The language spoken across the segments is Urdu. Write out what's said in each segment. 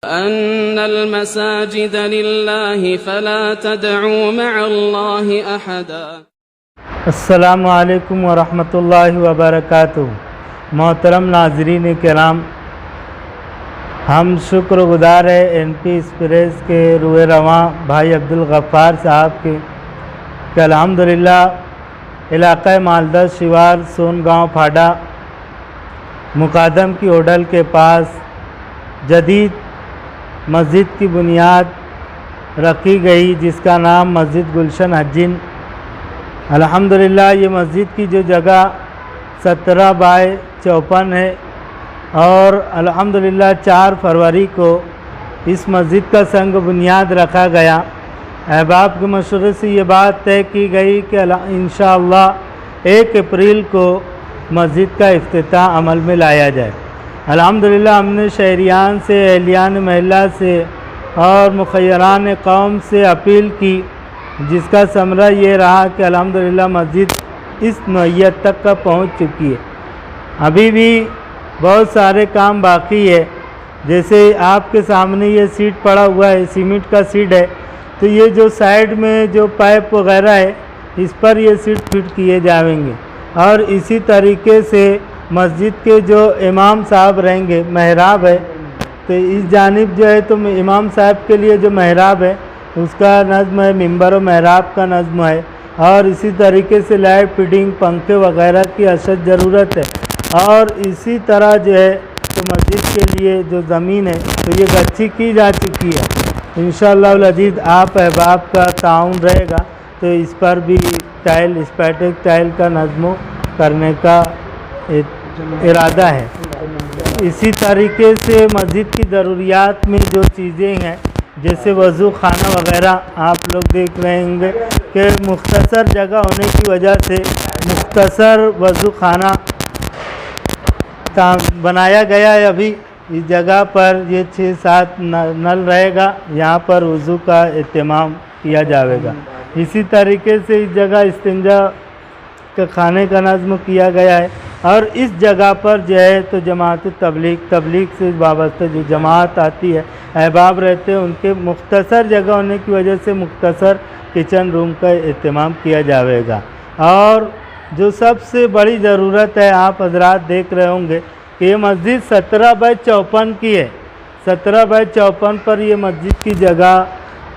أن المساجد لله فلا تدعوا مع الله أحدا۔ السلام علیکم ورحمۃ اللہ وبرکاتہ۔ محترم ناظرین کرام، ہم شکر گزار ہیں این پی ایکسپریس کے روئے رواں بھائی عبدالغفار صاحب کے کہ الحمدللہ علاقہ مالدہ شیوار سون گاؤں پھاڑا مقادم کی ہوٹل کے پاس جدید مسجد کی بنیاد رکھی گئی، جس کا نام مسجد گلشن حجین۔ الحمدللہ یہ مسجد کی جو جگہ 17/54 ہے اور الحمدللہ 4 فروری کو اس مسجد کا سنگ بنیاد رکھا گیا۔ احباب کے مشورے سے یہ بات طے کی گئی کہ انشاءاللہ 1 اپریل کو مسجد کا افتتاح عمل میں لایا جائے۔ الحمدللہ ہم نے شہریان سے، اہلیان محلہ سے اور مخیران قوم سے اپیل کی، جس کا ثمرہ یہ رہا کہ الحمدللہ مسجد اس نوعیت تک کا پہنچ چکی ہے۔ ابھی بھی بہت سارے کام باقی ہے، جیسے آپ کے سامنے یہ سیٹ پڑا ہوا ہے، سیمنٹ کا سیٹ ہے، تو یہ جو سائیڈ میں جو پائپ وغیرہ ہے اس پر یہ سیٹ فٹ کیے جائیں گے، اور اسی طریقے سے مسجد کے جو امام صاحب رہیں گے، محراب ہے، تو اس جانب جو ہے تو امام صاحب کے لیے جو محراب ہے اس کا نظم ہے، ممبر و محراب کا نظم ہے، اور اسی طریقے سے لائٹ فٹنگ، پنکھے وغیرہ کی اشد ضرورت ہے۔ اور اسی طرح جو ہے تو مسجد کے لیے جو زمین ہے تو یہ گچھی کی جا چکی ہے۔ انشاءاللہ العزیز آپ احباب کا تعاون رہے گا تو اس پر بھی ٹائل، اسپیٹک ٹائل کا نظم کرنے کا ارادہ ہے۔ اسی طریقے سے مسجد کی ضروریات میں جو چیزیں ہیں جیسے وضو خانہ وغیرہ آپ لوگ دیکھ رہے ہوں گے کہ مختصر جگہ ہونے کی وجہ سے مختصر وضو خانہ بنایا گیا ہے۔ ابھی اس جگہ پر یہ 6-7 نل رہے گا، یہاں پر وضو کا اہتمام کیا جائے گا۔ اسی طریقے سے اس جگہ استنجا کے کھانے کا نظم کیا گیا ہے، اور اس جگہ پر جو ہے تو جماعت تبلیغ سے وابستہ جو جماعت آتی ہے، احباب رہتے ہیں، ان کے مختصر جگہ ہونے کی وجہ سے مختصر کچن روم کا اہتمام کیا جائے گا۔ اور جو سب سے بڑی ضرورت ہے، آپ حضرات دیکھ رہے ہوں گے کہ یہ مسجد 17/54 کی ہے۔ 17/54 پر یہ مسجد کی جگہ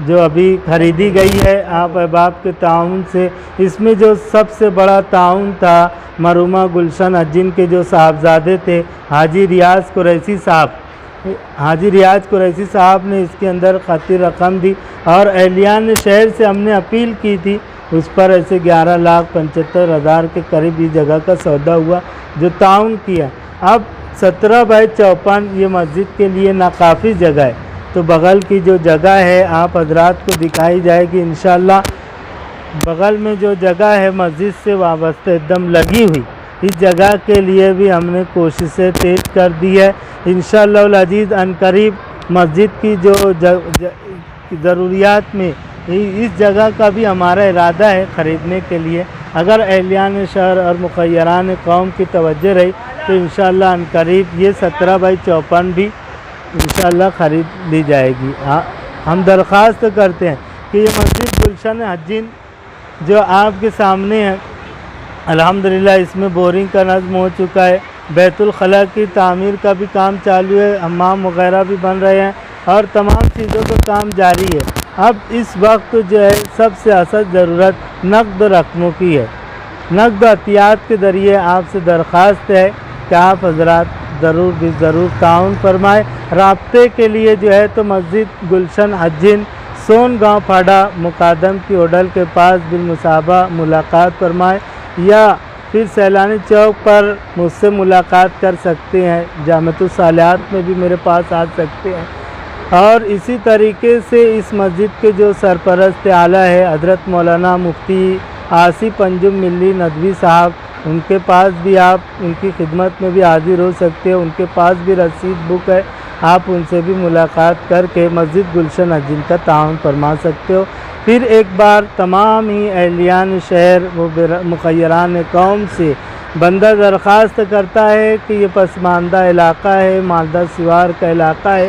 جو ابھی خریدی گئی ہے آپ احباب کے تعاون سے۔ اس میں جو سب سے بڑا تعاون تھا مرحومہ گلشن حجین کے جو صاحبزادے تھے حاجی ریاض قریشی صاحب، حاجی ریاض قریشی صاحب نے اس کے اندر خاطر رقم دی، اور اہلیان شہر سے ہم نے اپیل کی تھی، اس پر ایسے 11,75,000 کے قریب اس جگہ کا سودا ہوا جو تعاون کیا۔ اب 17/54 یہ مسجد کے لیے ناکافی جگہ ہے، تو بغل کی جو جگہ ہے آپ حضرات کو دکھائی جائے گی انشاءاللہ۔ بغل میں جو جگہ ہے مسجد سے وابستہ ایک دم لگی ہوئی، اس جگہ کے لیے بھی ہم نے کوششیں تیز کر دی ہے۔ انشاءاللہ العزیز عنقریب مسجد کی جو ضروریات میں اس جگہ کا بھی ہمارا ارادہ ہے خریدنے کے لیے۔ اگر اہلیان شہر اور مخیران قوم کی توجہ رہی تو انشاءاللہ عنقریب یہ 17/54 بھی انشاءاللہ خرید لی جائے گی۔ ہم درخواست کرتے ہیں کہ یہ مسجد گلشن حجین جو آپ کے سامنے ہے، الحمدللہ اس میں بورنگ کا نظم ہو چکا ہے، بیت الخلاء کی تعمیر کا بھی کام چالو ہے، حمام وغیرہ بھی بن رہے ہیں، اور تمام چیزوں کا کام جاری ہے۔ اب اس وقت جو ہے سب سے اصل ضرورت نقد رقموں کی ہے۔ نقد عطیات کے ذریعے آپ سے درخواست ہے کہ آپ حضرات ضرور تعاون فرمائے۔ رابطے کے لیے جو ہے تو مسجد گلشن حجین سون گاؤں پھاڑا مقادم کی ہوٹل کے پاس بالمصابہ ملاقات فرمائے، یا پھر سیلانی چوک پر مجھ سے ملاقات کر سکتے ہیں، جامعۃ الصالحات میں بھی میرے پاس آ سکتے ہیں۔ اور اسی طریقے سے اس مسجد کے جو سرپرست اعلیٰ ہے حضرت مولانا مفتی آصف انجم ملی ندوی صاحب، ان کے پاس بھی آپ ان کی خدمت میں بھی حاضر ہو سکتے ہو، ان کے پاس بھی رسید بک ہے، آپ ان سے بھی ملاقات کر کے مسجد گلشن حجین کا تعاون فرما سکتے ہو۔ پھر ایک بار تمام ہی اہلیان شہر و مخیران قوم سے بندہ درخواست کرتا ہے کہ یہ پسماندہ علاقہ ہے، مالدہ سیوار کا علاقہ ہے،